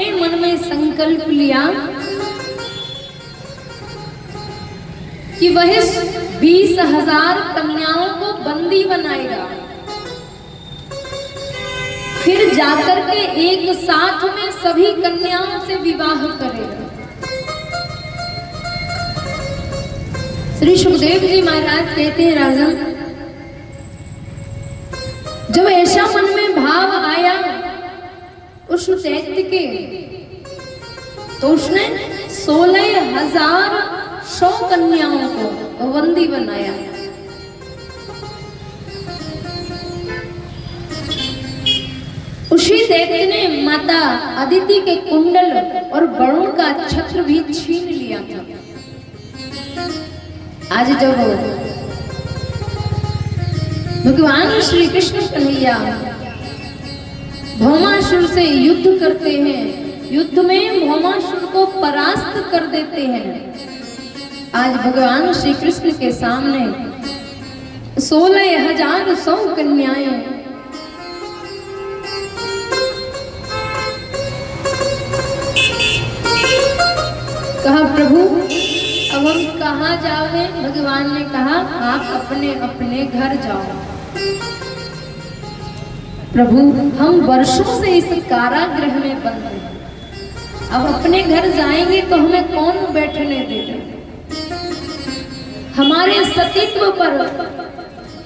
अपने मन में संकल्प लिया कि वह 20,000 कन्याओं को बंदी बनाएगा, फिर जाकर के एक साथ में सभी कन्याओं से विवाह करेगा। श्री सुखदेव जी महाराज कहते हैं, राजन, जब ऐसा मन में भाव आया उस दैत्य के, तो उसने 16,100 कन्याओं को बंदी बनाया। उसी दैत्य ने माता अदिति के कुंडल और वरुण का छत्र भी छीन लिया था। आज जब भगवान श्री कृष्ण कन्हैया भौमासुर से युद्ध करते हैं, युद्ध में भौमासुर को परास्त कर देते हैं, आज भगवान श्री कृष्ण के सामने 16,100 कन्याएं कहा, प्रभु अब हम कहाँ जाओगे? भगवान ने कहा, आप अपने अपने घर जाओ। प्रभु हम वर्षों से इस कारागृह में बंद हैं, अब अपने घर जाएंगे तो हमें कौन बैठने देगा? हमारे सतीत्व पर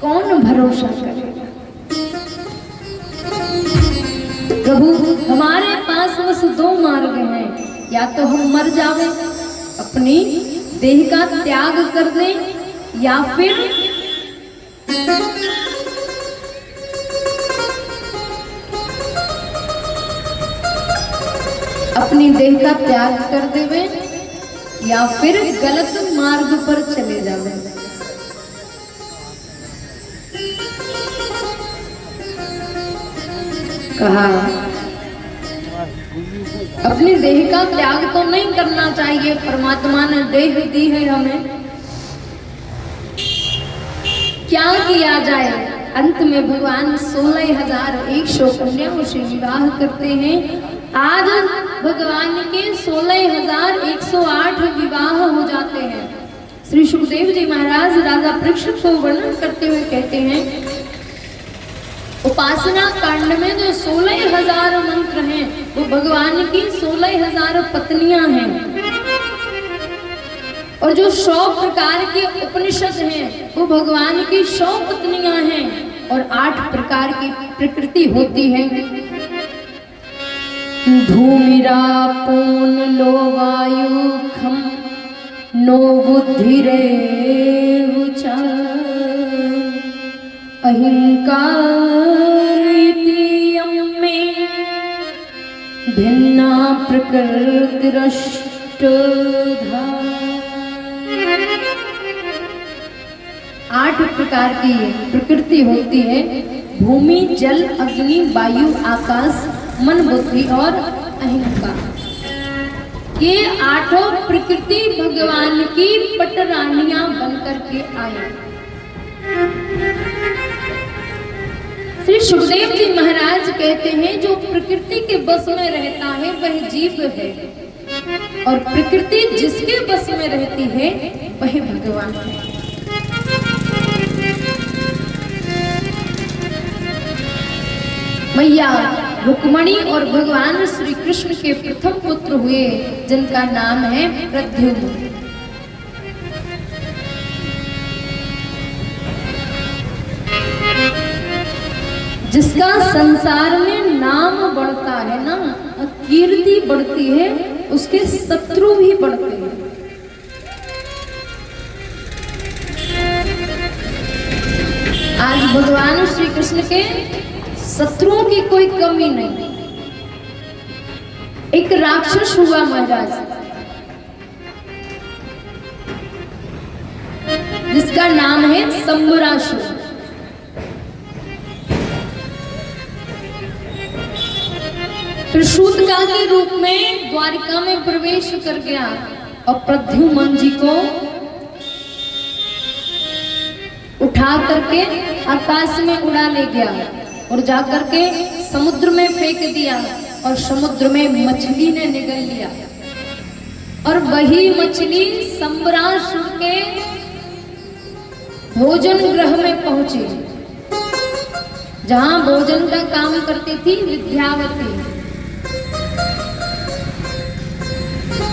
कौन भरोसा करेगा? प्रभु हमारे पास बस 2 मार्ग हैं, या तो हम मर जावे, अपनी देह का त्याग कर दें, या फिर अपनी देह का त्याग कर देवे, या फिर गलत मार्ग पर चले जावे। कहा अपनी देह का त्याग तो नहीं करना चाहिए, परमात्मा ने देह दी है हमें, क्या किया जाए? अंत में भगवान 16,100 कन्याओं से विवाह करते हैं। आज भगवान के 16,108 विवाह हो जाते हैं। श्री सुखदेव जी महाराज राजा परीक्षित को वर्णन करते हुए कहते हैं, उपासना कांड में जो 16,000 मंत्र हैं वो भगवान की 16,000 पत्नियां हैं, और जो 100 प्रकार के उपनिषद हैं वो भगवान की 100 पत्नियां हैं, और 8 प्रकार की प्रकृति होती है। धूमिरापो लो वायु खम नो बुद्धिरेव च अहंकार में भिन्ना प्रकृतिरष्टधा। 8 प्रकार की प्रकृति होती है, भूमि, जल, अग्नि, वायु, आकाश, मन, बुद्धि और अहंकार। ये 8 प्रकृति भगवान की पटरानियां बनकर के आई। श्री सुखदेव जी महाराज कहते हैं, जो प्रकृति के बस में रहता है वह जीव है, और प्रकृति जिसके बस में रहती है वह भगवान है। मैया रुक्मणी और भगवान श्री कृष्ण के प्रथम पुत्र हुए, जिनका नाम है प्रद्युम्न। जिसका संसार में नाम बढ़ता है ना, कीर्ति बढ़ती है, उसके शत्रु भी बढ़ते हैं। आज भगवान श्री कृष्ण के शत्रुओं की कोई कमी नहीं। एक राक्षस हुआ महाराज, जिसका नाम है शंबरासुर। त्रिशूलका के रूप में द्वारिका में प्रवेश कर गया और प्रद्युम्न जी को उठा करके आकाश में उड़ा ले गया और जाकर के समुद्र में फेंक दिया। और समुद्र में मछली ने निगल लिया। और वही मछली संबरासुर के भोजन गृह में पहुंची, जहां भोजन का काम करती थी विद्यावती।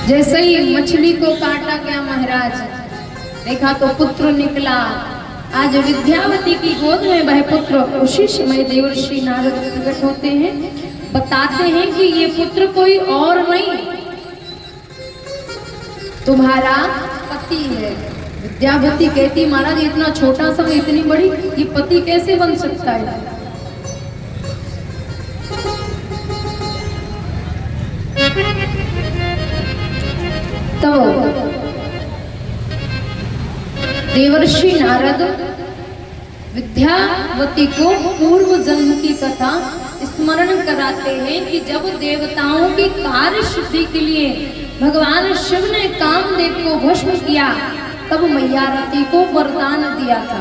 जैसे ही मछली को काटा गया महाराज, देखा तो पुत्र निकला। आज विद्यावती की गोद में वह पुत्र उसी समय देवर्षि नारद प्रकट होते हैं, बताते हैं कि ये पुत्र कोई और नहीं, तुम्हारा पति है। विद्यावती कहती महाराज इतना छोटा सा इतनी बड़ी, ये पति कैसे बन सकता है? तो देवर्षि नारद विद्यावती को पूर्व जन्म की कथा स्मरण कराते हैं कि जब देवताओं की कार्य सिद्धि के लिए भगवान शिव ने कामदेव को भस्म किया, तब मैया रति को वरदान दिया था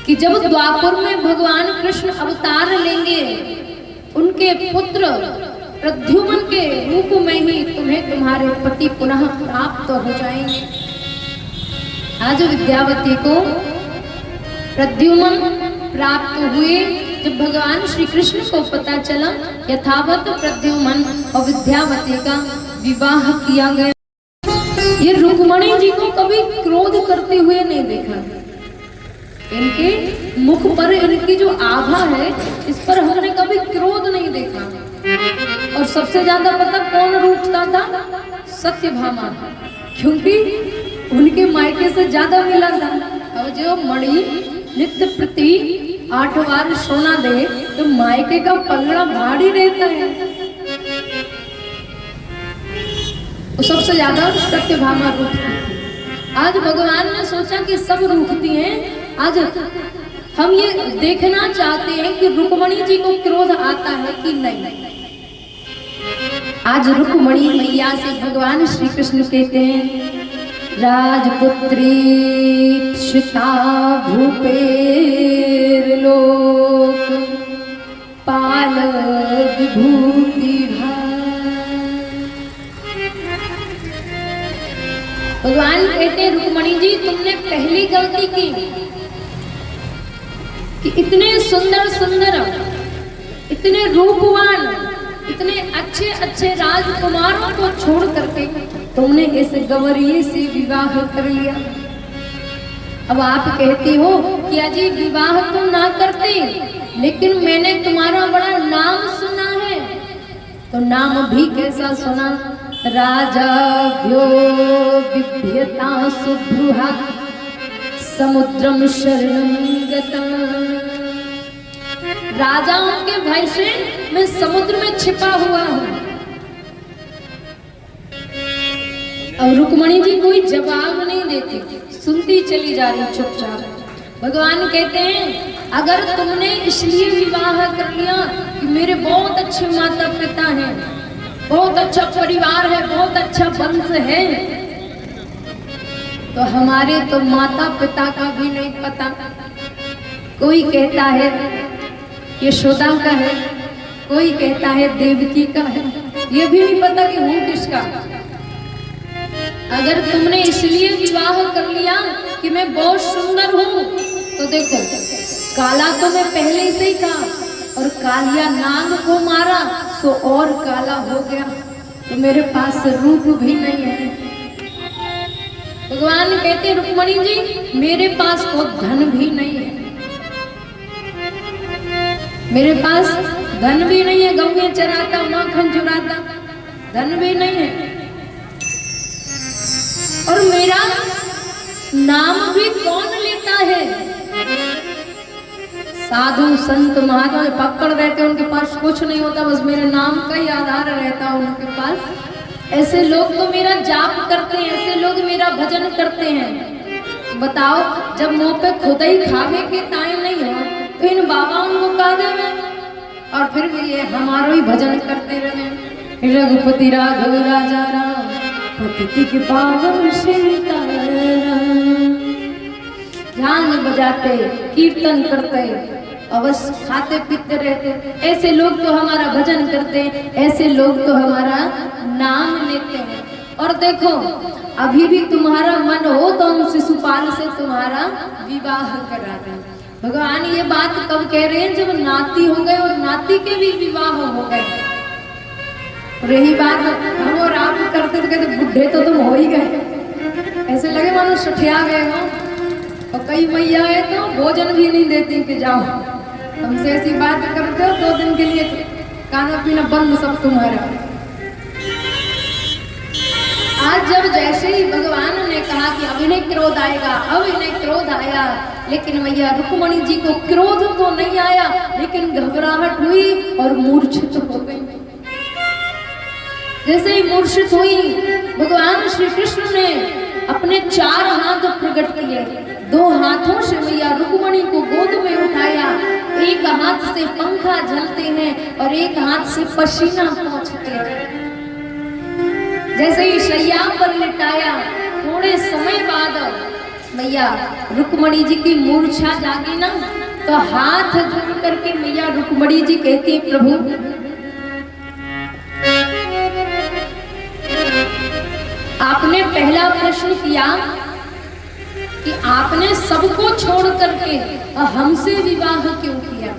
कि जब द्वापर में भगवान कृष्ण अवतार लेंगे, उनके पुत्र प्रद्युम्न के रूप में ही तुम्हें तुम्हारे पति पुनः प्राप्त हो जाएंगे। आज विद्यावती को प्रद्युम्न प्राप्त हुए। जब भगवान श्री कृष्ण को पता चला, यथावत प्रद्युम्न और विद्यावती का विवाह किया गया। ये रुक्मणी जी को कभी क्रोध करते हुए नहीं देखा। इनके मुख पर इनकी जो आभा है, इस पर हमने कभी क्रोध नहीं देखा। और सबसे ज्यादा पता कौन रूठता था? सत्यभामा, क्योंकि उनके मायके से ज्यादा मिला था। अब जो मणि नित्य प्रति 8 बार सोना दे, तो मायके का पलड़ा भारी रहता है। तो सबसे ज्यादा सत्यभामा रूठती थी। आज भगवान ने सोचा कि सब रूठती हैं, आज हम ये देखना चाहते हैं कि रुक्मणी जी को क्रोध आता है कि नहीं। आज रुक्मणी मैया से भगवान श्री कृष्ण कहते हैं, राजपुत्री क्षिता भूपेर लोक पाल विभूति भगवान कहते हैं रुक्मणी जी, तुमने पहली गलती की कि इतने सुंदर सुंदर, इतने रूपवान, इतने अच्छे अच्छे राजकुमारों को छोड़ करके तुमने इस गवरिये से विवाह कर लिया। अब आप कहती हो कि अजी विवाह तुम ना करते, लेकिन मैंने तुम्हारा बड़ा नाम सुना है। तो नाम भी कैसा सुना? राजाभ्यो बिभ्यता सुभ्रुहा समुद्रम शरणं गतम्। राजाओं के भय से मैं समुद्र में छिपा हुआ हूँ। और रुक्मणी जी कोई जवाब नहीं देती, सुनती चली जा रही चुपचाप। भगवान कहते हैं, अगर तुमने इसलिए विवाह कर लिया कि मेरे बहुत अच्छे माता पिता हैं, बहुत अच्छा परिवार है, बहुत अच्छा वंश है, तो हमारे तो माता पिता का भी नहीं पता। कोई कहता है यशोदा का है, कोई कहता है देवकी का है, ये भी नहीं पता कि हूँ किसका। अगर तुमने इसलिए विवाह कर लिया कि मैं बहुत सुंदर हूँ, तो देखो काला तो मैं पहले से ही था, और कालिया नाग को मारा तो और काला हो गया, तो मेरे पास रूप भी नहीं है। भगवान कहते रुक्मणी जी, मेरे पास तो धन भी नहीं है, मेरे पास धन भी नहीं है, गौएं चराता, माखन चुराता, धन भी नहीं है, और मेरा नाम भी कौन लेता है? साधु संत महात्मा पकड़ रहते, उनके पास कुछ नहीं होता, बस मेरे नाम का ही आधार रहता उनके पास। ऐसे लोग तो मेरा जाप करते हैं, ऐसे लोग मेरा भजन करते हैं। बताओ, जब मुंह पे खुद ही खावे के टाइम नहीं हो, तो इन बाबाओं को कहा देवे, और फिर भी ये हमारो ही भजन करते रहे। रघुपति राघव राजा राम, पति के पावन सीताराम। ध्यान बजाते, कीर्तन करते, अवश्य खाते पीते रहते, ऐसे लोग तो हमारा भजन करते, ऐसे लोग तो हमारा नाम लेते हैं। और देखो अभी भी तुम्हारा मन हो तो हम शिशुपाल से तुम्हारा विवाह करा दें। भगवान ये बात कब कह रहे हैं? जब नाती हो गए और नाती के भी विवाह हो गए। रही बात हम और आप करते थे तो बुढ़े तो तुम हो ही गए, ऐसे लगे मानो सठिया गए हो। और कई मैया है तो भोजन भी नहीं देती कि जाओ, हमसे ऐसी बात करते हो 2 दिन के लिए खाना पीना बंद सब तुम्हारा। आज जब जैसे ही भगवान ने कहा कि अब इन्हें क्रोध आएगा, अब इन्हें क्रोध आया, लेकिन मैया रुक्मणी जी को क्रोध तो नहीं आया, लेकिन घबराहट हुई और मूर्छित हो गई। जैसे ही मूर्छित हुई, भगवान श्री कृष्ण ने अपने 4 हाथ प्रकट किए, 2 हाथों से मैया रुक्मणी को गोद में उठाया, एक हाथ से पंखा झलते हैं और एक हाथ से पसीना पोंछते हैं। जैसे ही शैया पर लिटाया, थोड़े समय बाद मैया रुक्मणी जी की मूर्छा जागी ना, तो हाथ जोड़ करके मैया रुक्मणी जी कहती है, प्रभु आपने पहला प्रश्न किया कि आपने सबको छोड़ करके हमसे विवाह क्यों किया।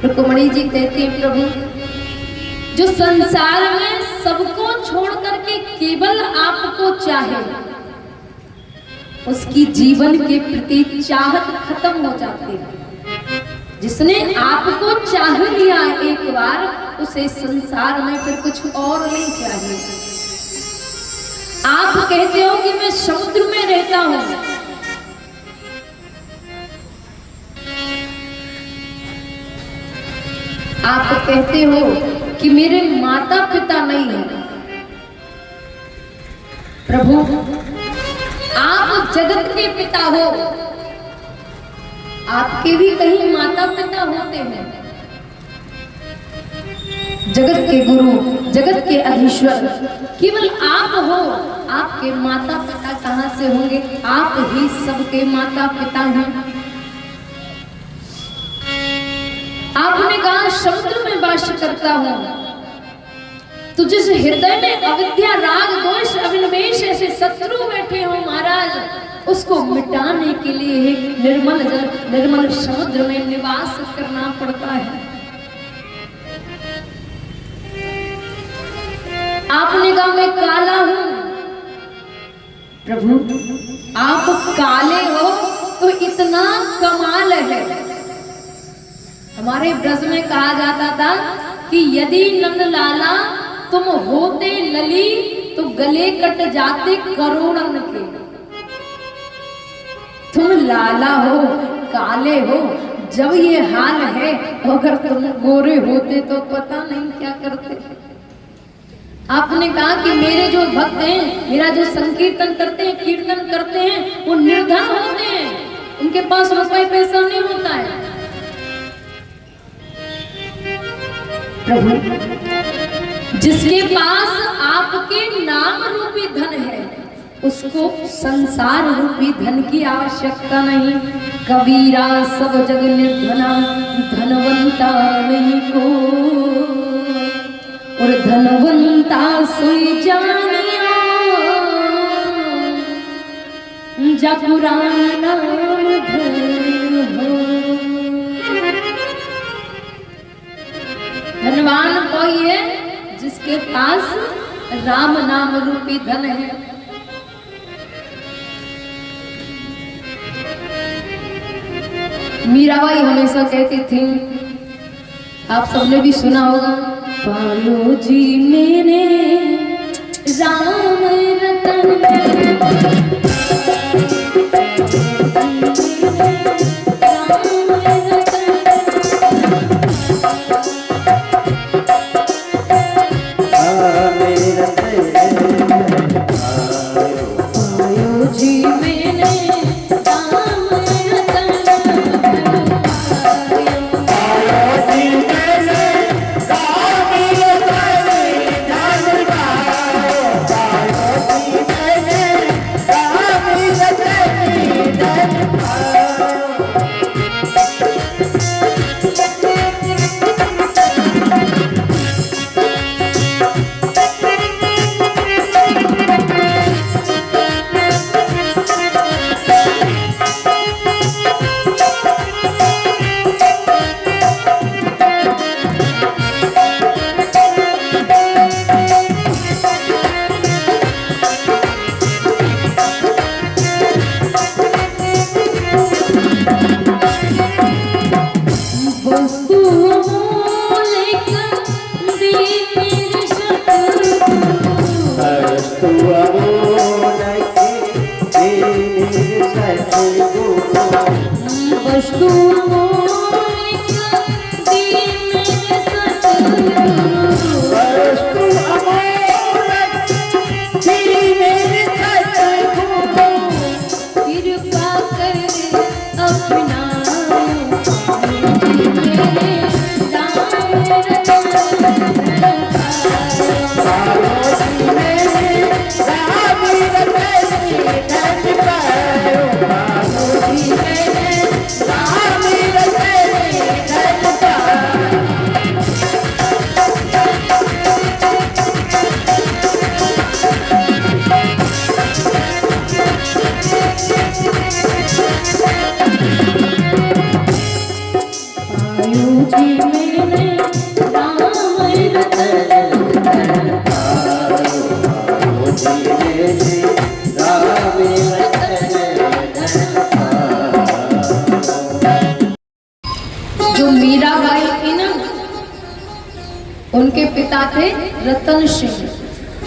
रुक्मणी जी कहती है, प्रभु जो संसार में सबको छोड़ करके केवल आपको चाहे, उसकी जीवन के प्रति चाहत खत्म हो जाती है। जिसने आपको चाह लिया एक बार, उसे संसार में फिर कुछ और नहीं चाहिए। आप कहते हो कि मैं समुद्र में रहता हूं, आप कहते हो कि मेरे माता पिता नहीं है। प्रभु आप जगत के पिता हो, आपके भी कहीं माता पिता होते हैं। जगत के गुरु, जगत के अधीश्वर केवल आप हो, आपके माता पिता कहां से होंगे? आप ही सबके माता पिता हैं। आपने कहा समुद्र में वास करता हूं, तो जिस हृदय में अविद्या राग दोष अभिनिवेश ऐसे शत्रु बैठे हो महाराज, उसको मिटाने के लिए एक निर्मल जल, निर्मल समुद्र में निवास करना पड़ता है। आपने कहा मैं काला हूं। प्रभु आप काले हो तो इतना कमाल है। हमारे ब्रज में कहा जाता था कि यदि नंद लाला तुम होते लली तो गले कट जाते करोड़न के। तुम लाला हो, काले हो, जब ये हाल है, अगर तुम गोरे होते तो पता नहीं क्या करते। आपने कहा कि मेरे जो भक्त हैं, मेरा जो संकीर्तन करते हैं, कीर्तन करते हैं, वो निर्धन होते हैं, उनके पास रुपए पैसा नहीं होता है। प्रभु जिसके पास आपके नाम रूपी धन है, उसको संसार रूपी धन की आवश्यकता नहीं। कबीरा सब जग निर्धना, धनवंता नहीं को, और धनवंता सोई जानिया, जा पुराण नाम धन हो। धनवान कोई है जिसके पास राम नाम रूपी धन है। मीराबाई हमेशा कहती थी, आप सबने भी सुना होगा, पालो जी मेरे राम रतन वस्तु अमोलक तेरी मेरी सतगुरु कृपा कर अपना मेरे राम जो मीराबाई थी ना, उनके पिता थे रतन सिंह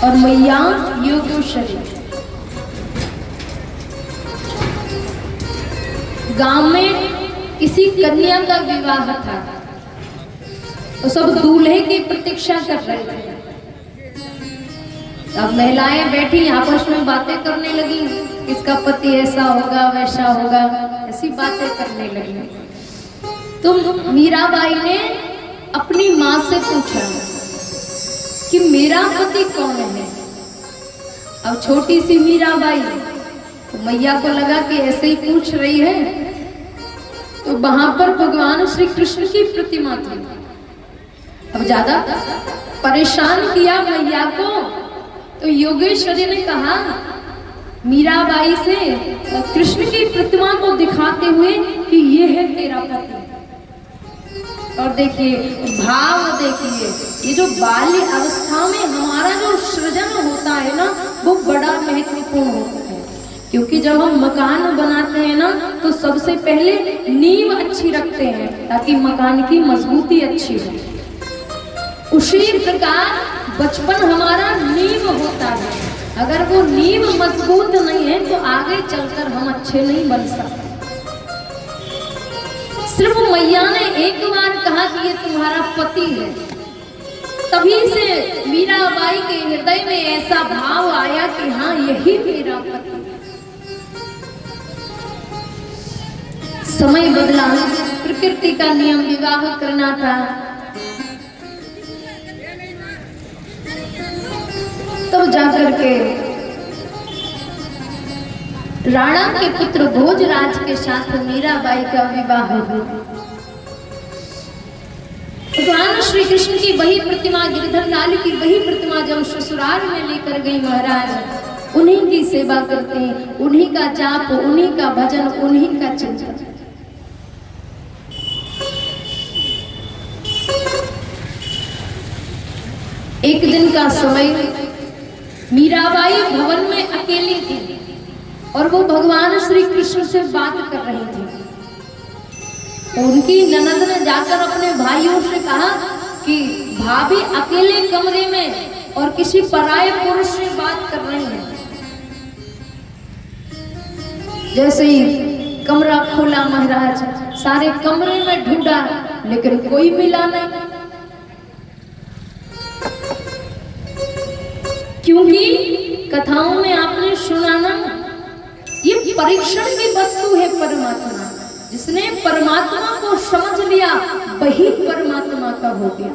और मैया योगेश्वरी। गांव में किसी कन्या का विवाह था तो सब दूल्हे की प्रतीक्षा कर रहे थे। अब महिलाएं बैठी आपस में बातें करने लगी, इसका पति ऐसा होगा वैसा होगा, ऐसी बातें करने लगी। तो मीराबाई ने अपनी माँ से पूछा कि मेरा पति कौन है। अब छोटी सी मीराबाई, तो मैया को लगा कि ऐसे ही पूछ रही है, तो वहां पर भगवान श्री कृष्ण की प्रतिमा थी। अब ज्यादा परेशान किया मैया को, तो योगेश्वरी ने कहा मीराबाई से कृष्ण की प्रतिमा को दिखाते हुए कि ये है तेरा पति। और देखिए भाव, देखिए ये जो बाल्य अवस्था में हमारा जो सृजन होता है ना, वो बड़ा महत्वपूर्ण होता है। क्योंकि जब हम मकान बनाते हैं ना, तो सबसे पहले नींव अच्छी रखते हैं ताकि मकान की मजबूती अच्छी हो। उसी प्रकार बचपन हमारा नींव होता है। अगर वो नींव मजबूत नहीं है तो आगे चलकर हम अच्छे नहीं बन सकते। सिर्फ मैया ने एक बार कहा कि ये तुम्हारा पति है, तभी से मीराबाई के हृदय में ऐसा भाव आया कि हाँ यही मेरा पति। समय बदला, प्रकृति का नियम विवाह करना था। तब जाकर के राणा के पुत्र भोजराज के साथ मीराबाई का विवाह हुआ। भगवान श्री कृष्ण की वही प्रतिमा, गिरधर लाल की वही प्रतिमा जब ससुराल में लेकर गई महाराज, उन्हीं की सेवा करते हैं, उन्हीं का जाप, उन्हीं का भजन, उन्हीं का चिंतन। एक दिन का समय, मीराबाई भवन में अकेली थी और वो भगवान श्री कृष्ण से बात कर रही थी। तो उनकी ननद ने जाकर अपने भाइयों से कहा कि भाभी अकेले कमरे में और किसी पराये पुरुष से बात कर रही हैं। जैसे ही कमरा खोला महाराज, सारे कमरे में ढूंढा लेकिन कोई मिला नहीं। क्योंकि कथाओं में आपने सुना ना, ये परीक्षण की वस्तु है परमात्मा। जिसने परमात्मा को समझ लिया वही परमात्मा का हो गया।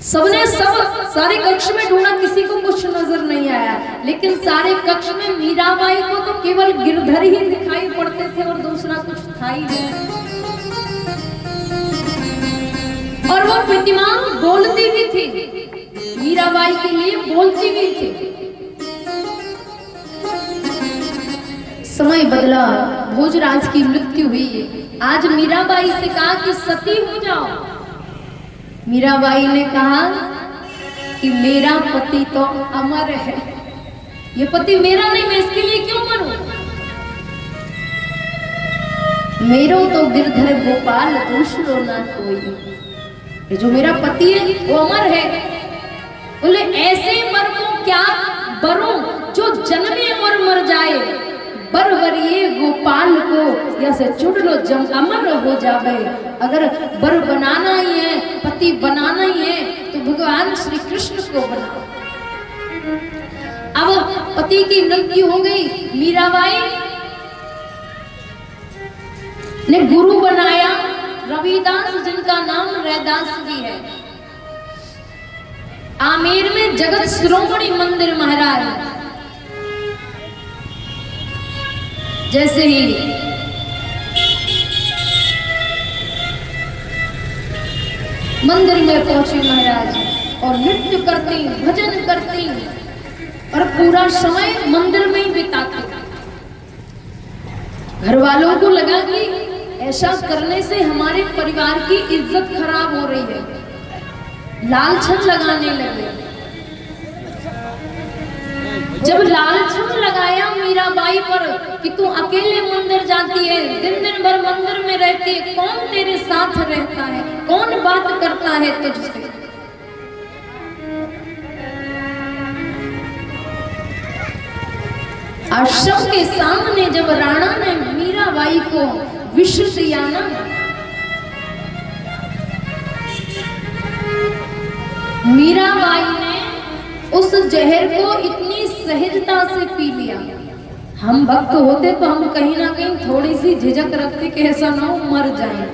सबने सारे कक्ष में ढूंढा, किसी को कुछ नजर नहीं आया, लेकिन सारे कक्ष में मीराबाई को तो केवल गिरधर ही दिखाई पड़ते थे और दूसरा कुछ था ही नहीं। और वो प्रतिमा बोलती भी थी, मीराबाई के लिए बोलती भी थी। समय बदला, भोजराज की मृत्यु हुई। आज मीराबाई से कहा कि सती हो जाओ। मीराबाई ने कहा कि मेरा पति तो अमर है, ये पति मेरा नहीं, मैं इसके लिए क्यों मरूं? मेरो तो गिरधर गोपाल दूसरो ना कोई। ये जो मेरा पति है वो अमर है। बोले ऐसे वर को क्या बरो जो जन्मे और मर जाए, बरवरिए गोपाल को या से चुन लो जम अमर हो जावे। अगर बर बनाना ही है, पति यदि बनाना ही है तो भगवान श्री कृष्ण को बनाओ। अब पति की मृत्यु हो गई, मीराबाई ने गुरु बनाया रविदास, जिनका नाम रैदास भी है। आमेर में जगत शिरोमणि मंदिर महाराज जैसे ही मंदिर में पहुंचे महाराज और नृत्य करती, भजन करती और पूरा समय मंदिर में ही बिताते। घर वालों को लगा कि ऐसा करने से हमारे परिवार की इज्जत खराब हो रही है, लालछन लगाने लगे। जब लालछन लगाया मीराबाई पर कि तू अकेले मंदिर जाती है, दिन दिन भर मंदिर में रहती है, कौन तेरे साथ रहता है, कौन बात करता है तुझसे। आश्रम के सामने जब राणा ने मीराबाई को विष दिया ना, मीराबाई ने उस जहर को इतनी सहजता से पी लिया। हम भक्त होते तो हम कहीं ना कहीं थोड़ी सी झिझक रखते कि ऐसा ना हो मर जाए,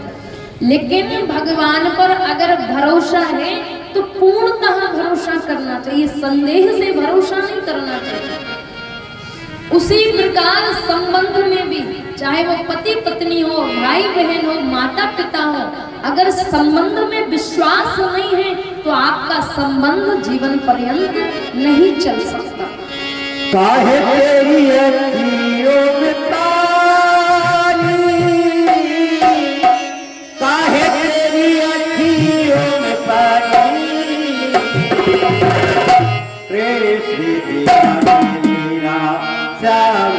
लेकिन भगवान पर अगर भरोसा है तो पूर्णतः भरोसा करना चाहिए, संदेह से भरोसा नहीं करना चाहिए। उसी प्रकार संबंध में भी, चाहे वो पति पत्नी हो, भाई बहन हो, माता पिता हो, अगर संबंध में विश्वास नहीं है तो आपका संबंध जीवन पर्यंत नहीं चल सकता। काहे तेरी अखियों में पानी, काहे तेरी अखियों में पानी, कृष्ण की मीरा श्याम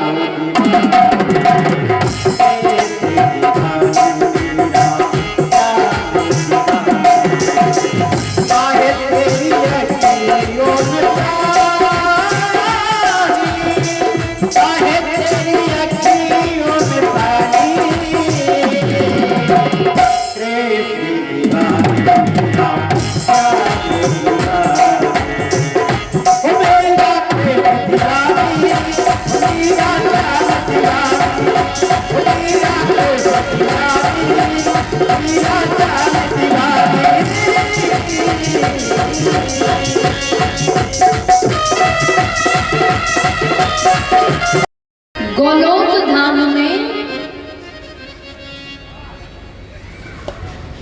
गोलोक धाम में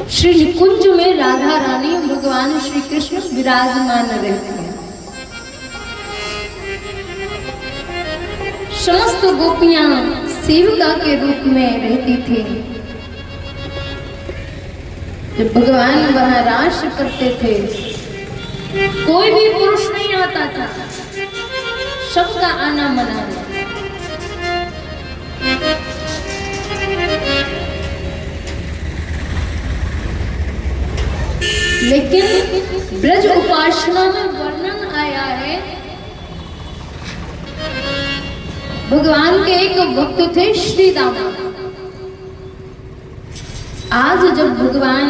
श्री निकुंज में राधा रानी भगवान श्री कृष्ण विराजमान रहते हैं। समस्त गोपियां सेविका के रूप में रहती थी। जब भगवान वहां रास करते थे कोई भी पुरुष नहीं आता था, सबका आना मना है। लेकिन ब्रज उपासना में वर्णन आया है, भगवान के एक भक्त थे श्री दामा। आज जब भगवान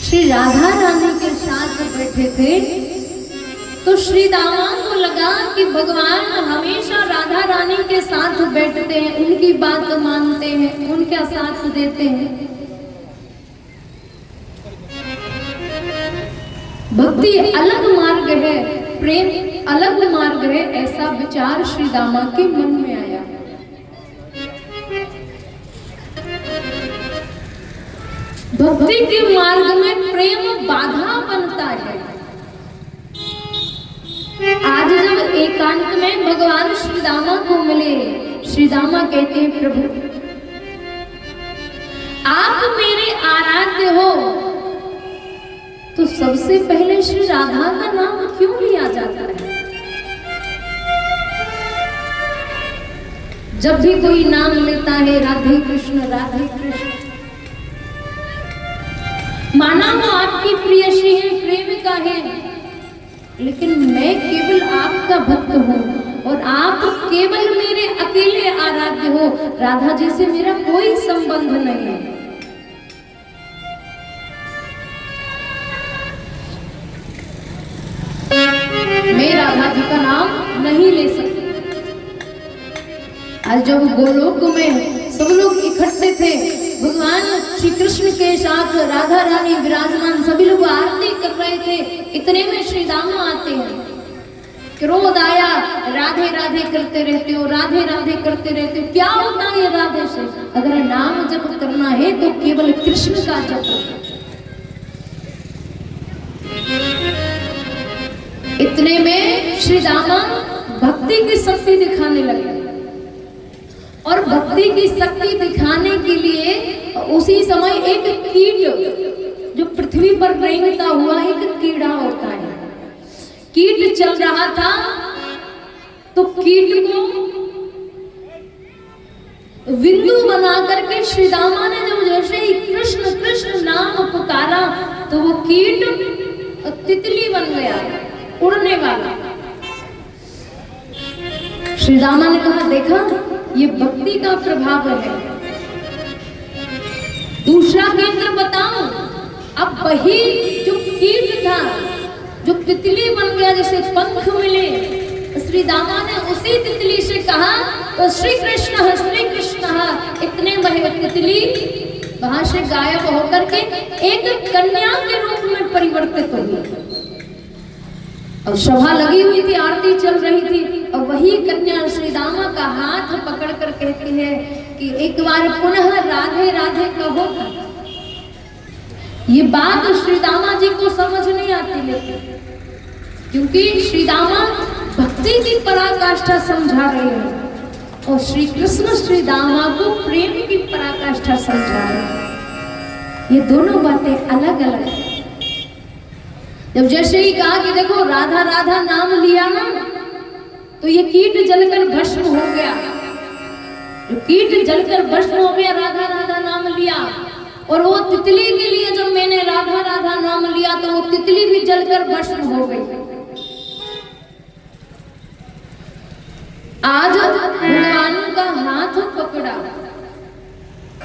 श्री राधा रानी के साथ बैठे थे तो श्री दामा को लगा कि भगवान हमेशा राधा रानी के साथ बैठते हैं, उनकी बात मानते हैं, उनका साथ देते हैं। भक्ति अलग मार्ग है, प्रेम अलग मार्ग है, ऐसा विचार श्री दामा के मन में आया। भक्ति के मार्ग में प्रेम बाधा बनता है। आज जब एकांत में भगवान श्री दामा को मिले, श्री दामा कहते हैं प्रभु आप मेरे आराध्य हो, तो सबसे पहले श्री राधा का नाम क्यों लिया जाता है? जब भी कोई नाम लेता है राधे कृष्ण राधे कृष्ण, माना वो आपकी प्रियसी है, प्रेमिका है, लेकिन मैं केवल आपका भक्त हूँ और आप केवल मेरे अकेले आराध्य हो। राधा जी से मेरा कोई संबंध नहीं है। राधा जी का नाम नहीं ले सकते। आज जब गोलोक में सब लोग इकट्ठे थे, भगवान श्री कृष्ण के साथ राधा रानी विराजमान, सभी लोग आरती कर रहे थे, इतने में श्री दामा आते हैं। क्रोध आया, राधे राधे करते रहते हो, राधे राधे करते रहते हो, क्या होता है ये राधे से? अगर नाम जप करना है तो केवल कृष्ण का जप। इतने में श्री दामा भक्ति की शक्ति दिखाने लगे, और भक्ति की शक्ति दिखाने के लिए उसी समय एक कीट, जो पृथ्वी पर रेंगता हुआ एक कीड़ा होता है, कीट चल रहा था, तो कीट को बिंदु बना करके श्री दामा ने जब जैसे ही कृष्ण कृष्ण नाम पुकारा तो वो कीट तितली बन गया, उड़ने वाला। श्री दामा ने कहा, देखा ये भक्ति का प्रभाव है। दूसरा केंद्र बताऊं, अब वही जो कीट था, जो तितली बन गया, जैसे पंख मिले, श्री दामा ने उसी तितली से कहा तो श्री कृष्ण इतने में तितली वहां से गायब होकर के एक कन्या के रूप में परिवर्तित हुई। और सभा लगी हुई थी, आरती चल रही थी, और वही कन्या श्री दामा का हाथ पकड़ कर कहती है कि एक बार पुनः राधे राधे कहो। ये बात श्री दामा जी को समझ नहीं आती, लेकिन क्योंकि श्री दामा भक्ति की पराकाष्ठा समझा रहे हैं और श्री कृष्ण श्री दामा को प्रेम की पराकाष्ठा समझा रहे हैं। ये दोनों बातें अलग अलग हैं। जब जैसे ही कहा कि देखो राधा राधा नाम लिया ना, तो ये कीट जलकर भस्म हो गया। जो कीट जलकर भस्म हो गया, राधा राधा नाम लिया। और वो तितली के लिए जब मैंने राधा राधा नाम लिया तो वो तितली भी जलकर भस्म हो गई। आज भगवान का हाथ पकड़ा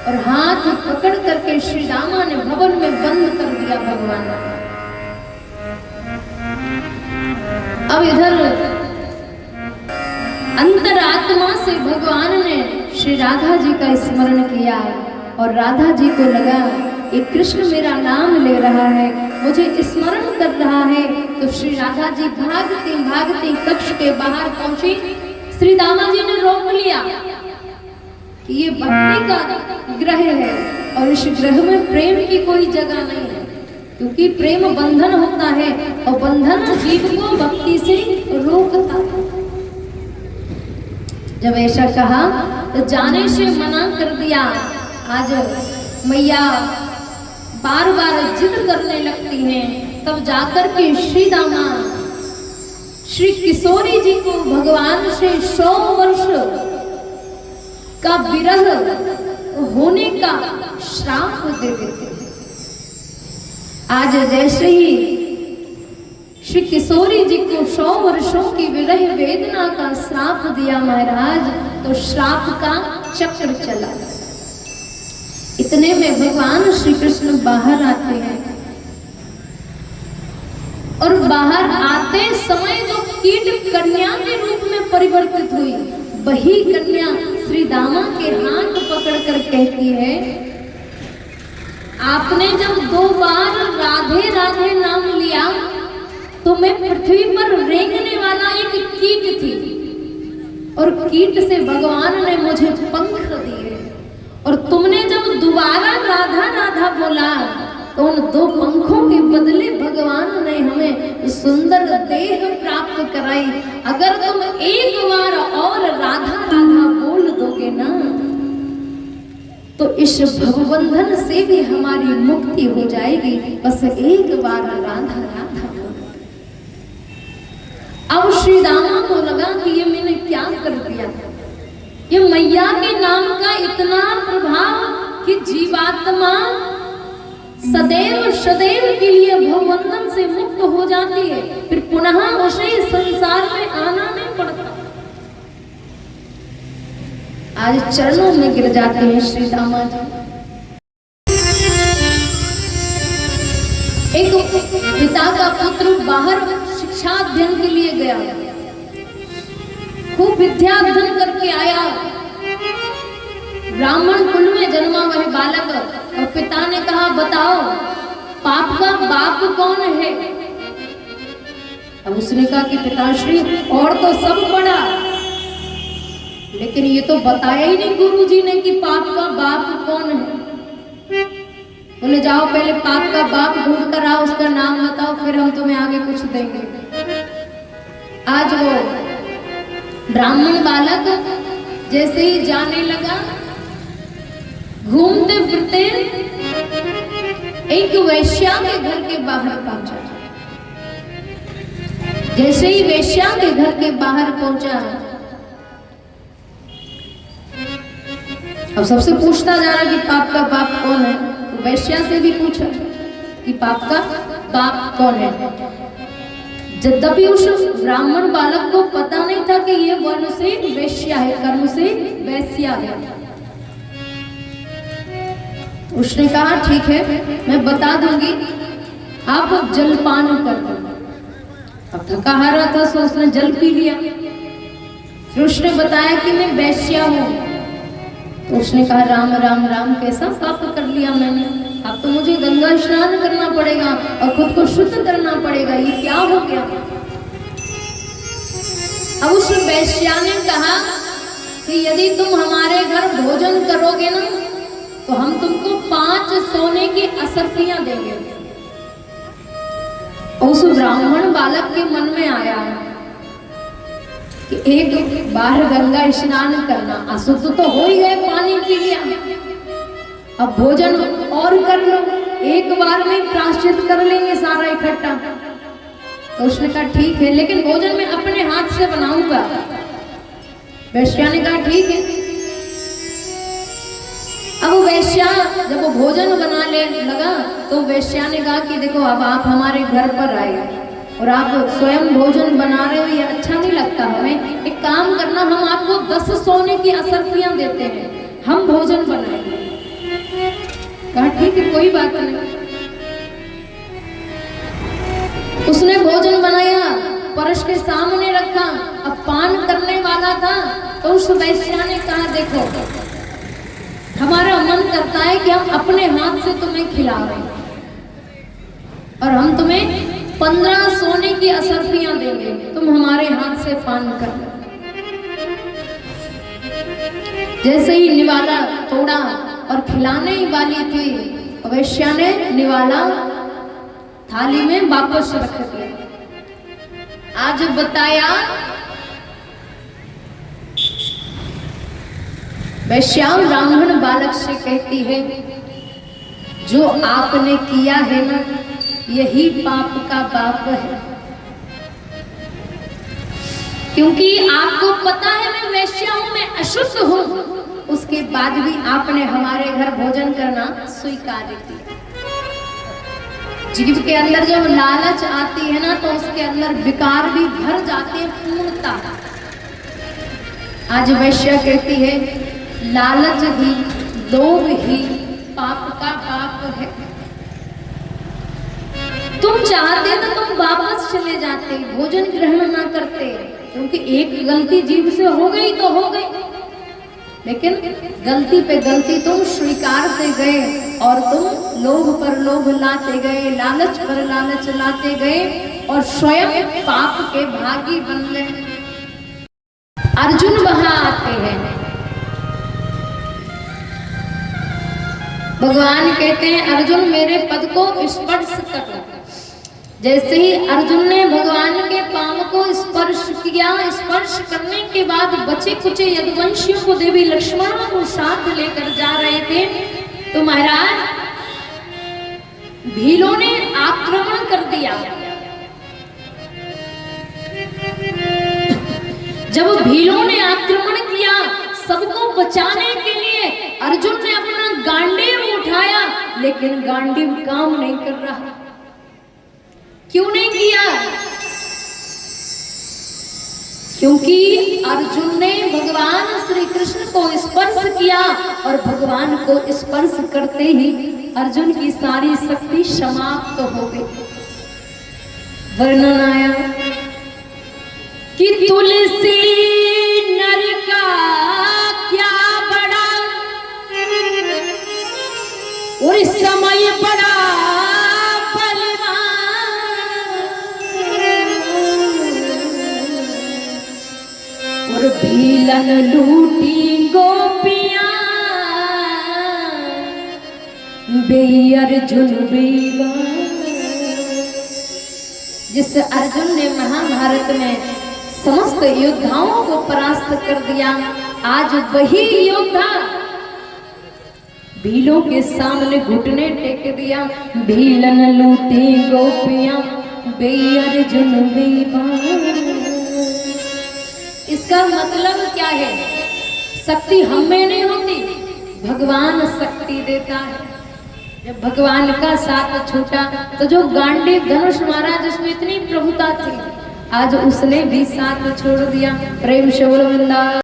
और हाथ पकड़ करके श्री रामा ने भवन में बंद कर दिया भगवान। अब इधर अंतरात्मा से भगवान ने श्री राधा जी का स्मरण किया और राधा जी को लगा ये कृष्ण मेरा नाम ले रहा है, मुझे स्मरण कर रहा है। तो श्री राधा जी भागती भागती कक्ष के बाहर पहुंची। श्री दामा जी ने रोक लिया कि ये भक्ति का ग्रह है और इस ग्रह में प्रेम की कोई जगह नहीं है, क्योंकि प्रेम बंधन होता है और बंधन जीव को भक्ति से रोकता है। जब ऐसा कहा तो जाने से मना कर दिया। आज मैया बार बार जिद करने लगती हैं, तब जाकर के श्री दामा श्री किशोरी जी को भगवान से 100 वर्ष का विरह होने का श्राप दे देते। आज जैसे ही श्री किशोरी जी को 100 वर्षों की विरह वेदना का श्राप दिया महाराज, तो श्राप का चक्र चला। इतने में भगवान श्री कृष्ण बाहर आते हैं और बाहर आते समय जो कीट कन्या के रूप में परिवर्तित हुई, वही कन्या श्री दामा के हाथ पकड़कर कहती है, आपने जब 2 बार राधे राधे नाम लिया तो मैं पृथ्वी पर रेंगने वाला एक कीट थी और कीट से भगवान ने मुझे पंख दिए, और तुमने जब दोबारा राधा राधा बोला तो उन 2 पंखों के बदले भगवान ने हमें सुंदर देह प्राप्त कराई। अगर तुम एक बार और राधा राधा बोल दोगे ना तो इस भवबंधन से भी हमारी मुक्ति हो जाएगी। बस एक बार राधा राधा। अब श्री दामा को लगा कि ये मैंने क्या कर दिया, ये मैया के नाम का इतना प्रभाव कि जीवात्मा सदैव सदैव के लिए भवबंधन से मुक्त हो जाती है, फिर पुनः उसे संसार में आना नहीं पड़ता। आज चरणों में गिर जाते हैं श्री दामा जी। एक पिता का पुत्र बाहर शिक्षा अध्ययन के लिए गया, खूब विद्या अध्ययन करके आया, ब्राह्मण कुल में जन्मा वह बालक। और पिता ने कहा बताओ पाप का बाप कौन है? अब उसने कहा कि पिताश्री और तो सब पढ़ा, लेकिन ये तो बताया ही नहीं गुरुजी ने कि पाप का बाप कौन है। बोले जाओ पहले पाप का बाप ढूंढ कर आओ, उसका नाम बताओ, फिर हम तुम्हें आगे कुछ देंगे। आज वो ब्राह्मण बालक जैसे ही जाने लगा, घूमते फिरते एक वैश्या के घर के बाहर पहुंचा। जैसे ही वैश्या के घर के बाहर पहुंचा, अब सबसे पूछता जा रहा कि पाप का बाप कौन है। तो वैश्या से भी पूछा कि पाप का बाप कौन है। यद्यपि उस ब्राह्मण बालक को पता नहीं था कि ये वर्ण से वैश्या है, कर्म से वैश्या है। उसने कहा ठीक है मैं बता दूंगी, आप जलपान कर दो। अब थका हारा था सो उसने जल पी लिया। फिर उसने बताया कि मैं वैश्या हूँ। तो उसने कहा राम राम राम, कैसा पाप कर लिया मैंने, अब तो मुझे गंगा स्नान करना पड़ेगा और खुद को शुद्ध करना पड़ेगा, ये क्या हो गया। अब उस वैश्या ने कहा कि यदि तुम हमारे घर भोजन करोगे ना तो हम तुमको 5 सोने की असरफियां देंगे। उस ब्राह्मण बालक के मन में आया कि एक बार गंगा स्नान करना, अशुद्ध तो हो ही गए, पानी पी लिया, अब भोजन और कर लो, एक बार में प्रायश्चित कर लेंगे सारा इकट्ठा। तो उसने कहा ठीक है, लेकिन भोजन मैं अपने हाथ से बनाऊंगा। वैश्या ने कहा ठीक है। अब वैश्या जब वो भोजन बनाने लगा तो वैश्या ने कहा कि देखो अब आप हमारे घर पर आए और आप स्वयं भोजन बना रहे हो, ये अच्छा नहीं लगता हमें। एक काम करना, हम आपको 10 सोने की असरफियां देते हैं, हम भोजन बनाएंगे। कहा ठीक है कोई बात नहीं। उसने भोजन बनाया, परश के सामने रखा, अब पान करने वाला था तो उस वैश्या ने कहा देखो हमारा मन करता है कि हम अपने हाथ से तुम्हें खिलावें और हम तुम्हें 15 सोने की असरफियां देंगे, तुम हमारे हाथ से पान कर। जैसे ही निवाला तोड़ा और खिलाने ही वाली थी, वैश्या ने निवाला थाली में वापस रख दिया। आज बताया वैश्या ब्राह्मण बालक से कहती है जो आपने किया है ना यही पाप का बाप है, क्योंकि आपको पता है मैं वैश्या हूं, मैं अशुद्ध हूं, उसके बाद भी आपने हमारे घर भोजन करना स्वीकार किया। जीव के अंदर जब लालच आती है ना तो उसके अंदर विकार भी भर जाते हैं पूर्णता। आज वैश्या कहती है लालच ही, लोभ ही पाप का पाप है। तुम चाहते तो तुम वापस चले जाते, भोजन ग्रहण ना करते, क्योंकि एक गलती जीव से हो गई तो हो गई, लेकिन गलती पे गलती तुम स्वीकारते गए और तुम लोभ पर लोभ लाते गए, लालच पर लालच लाते गए और स्वयं पाप के भागी बन गए। अर्जुन वहां आते हैं, भगवान कहते हैं अर्जुन मेरे पद को स्पर्श कर। जैसे ही अर्जुन ने भगवान के पांव को स्पर्श किया, स्पर्श करने के बाद बचे कुचे यदुवंशियों को देवी लक्ष्मण को साथ लेकर जा रहे थे तो महाराज भीलों ने आक्रमण कर दिया। जब भीलों ने आक्रमण किया, सबको बचाने के लिए अर्जुन ने अपना गांडीव उठाया, लेकिन गांडीव काम नहीं कर रहा। क्यों नहीं किया? क्योंकि अर्जुन ने भगवान श्री कृष्ण को स्पर्श किया और भगवान को स्पर्श करते ही अर्जुन की सारी शक्ति समाप्त हो गई। वर्णन आया भीलन लूटी गोपियां बे अर्जुन बेवा। जिस अर्जुन ने महाभारत में समस्त योद्धाओं को परास्त कर दिया, आज वही योद्धा भीलों के सामने घुटने टेक दिया। भीलन लूटी गोपियां बे अर्जुन बेवा। इसका मतलब क्या है? शक्ति हम में नहीं होती, भगवान शक्ति देता है। जब भगवान का साथ छूटा तो जो गांडीव धनुष मारा जिसमें इतनी प्रभुता थी, आज उसने भी साथ छोड़ दिया। प्रेम से बोलो वृंदावन।